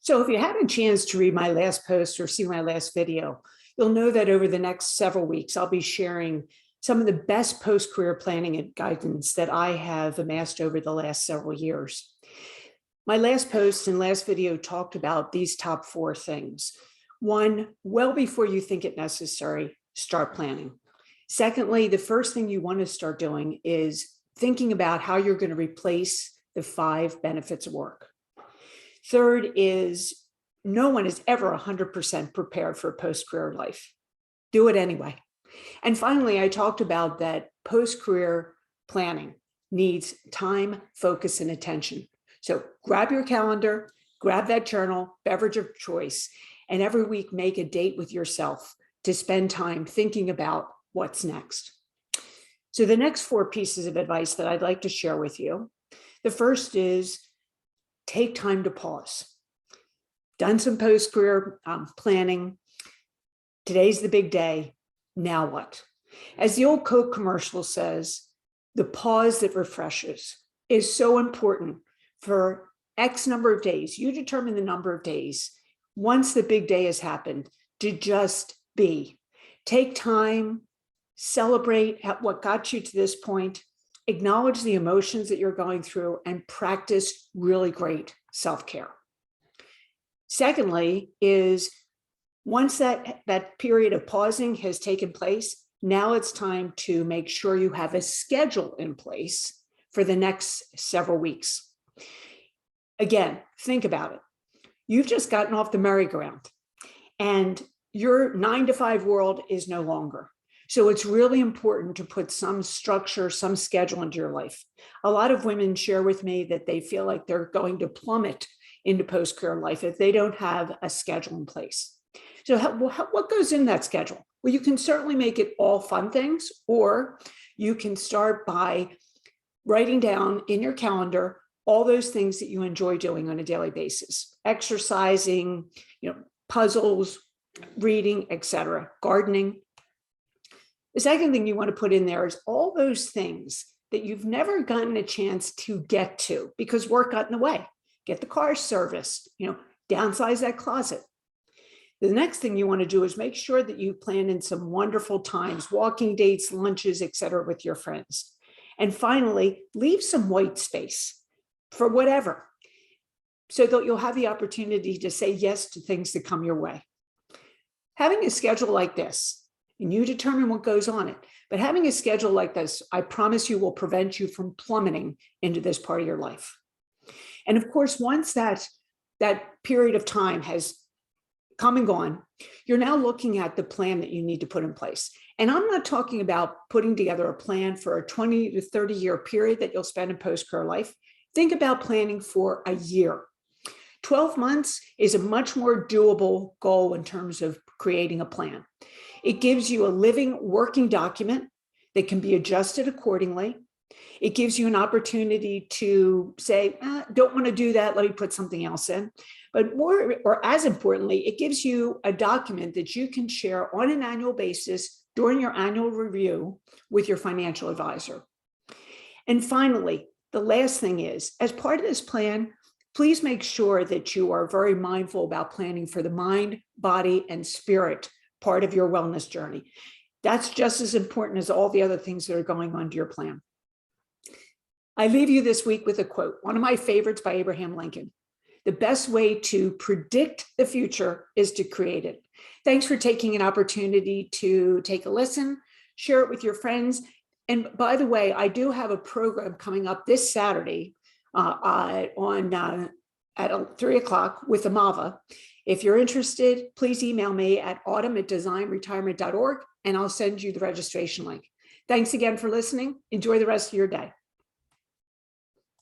So if you had a chance to read my last post or see my last video, you'll know that over the next several weeks, I'll be sharing some of the best post-career planning and guidance that I have amassed over the last several years. My last post and last video talked about these top 4 things. 1, well before you think it necessary, start planning. Secondly, the first thing you want to start doing is thinking about how you're going to replace the 5 benefits of work. Third is no one is ever 100% prepared for a post-career life. Do it anyway. And finally, I talked about that post-career planning needs time, focus, and attention. So grab your calendar, grab that journal, beverage of choice, and every week make a date with yourself to spend time thinking about what's next. So the next 4 pieces of advice that I'd like to share with you. The first is take time to pause. Done some post-career planning. Today's the big day. Now what? As the old Coke commercial says, the pause that refreshes is so important for X number of days. You determine the number of days once the big day has happened to just be. Take time, celebrate at what got you to this point, acknowledge the emotions that you're going through, and practice really great self-care. Secondly is once that period of pausing has taken place, now it's time to make sure you have a schedule in place for the next several weeks. Again, think about it. You've just gotten off the merry-go-round and your 9-to-5 world is no longer. So it's really important to put some structure, some schedule into your life. A lot of women share with me that they feel like they're going to plummet into post-career life if they don't have a schedule in place. So what goes in that schedule? Well, you can certainly make it all fun things, or you can start by writing down in your calendar all those things that you enjoy doing on a daily basis: exercising, puzzles, reading, etc., gardening. The second thing you want to put in there is all those things that you've never gotten a chance to get to because work got in the way. Get the car serviced, downsize that closet. The next thing you want to do is make sure that you plan in some wonderful times, walking dates, lunches, etc., with your friends. And finally, leave some white space for whatever, so that you'll have the opportunity to say yes to things that come your way. Having a schedule like this, and you determine what goes on it, but having a schedule like this, I promise you, will prevent you from plummeting into this part of your life. And of course, once that period of time has come and gone, you're now looking at the plan that you need to put in place. And I'm not talking about putting together a plan for a 20 to 30 year period that you'll spend in post-career life. Think about planning for a year. 12 months is a much more doable goal in terms of creating a plan. It gives you a living, working document that can be adjusted accordingly. It gives you an opportunity to say, don't want to do that, let me put something else in. But more, or as importantly, it gives you a document that you can share on an annual basis during your annual review with your financial advisor. And finally, the last thing is, as part of this plan, please make sure that you are very mindful about planning for the mind, body, and spirit part of your wellness journey. That's just as important as all the other things that are going on to your plan. I leave you this week with a quote, one of my favorites by Abraham Lincoln. The best way to predict the future is to create it. Thanks for taking an opportunity to take a listen, share it with your friends. And by the way, I do have a program coming up this Saturday at 3 o'clock with Amava. If you're interested, please email me at autumn@designretirement.org and I'll send you the registration link. Thanks again for listening. Enjoy the rest of your day.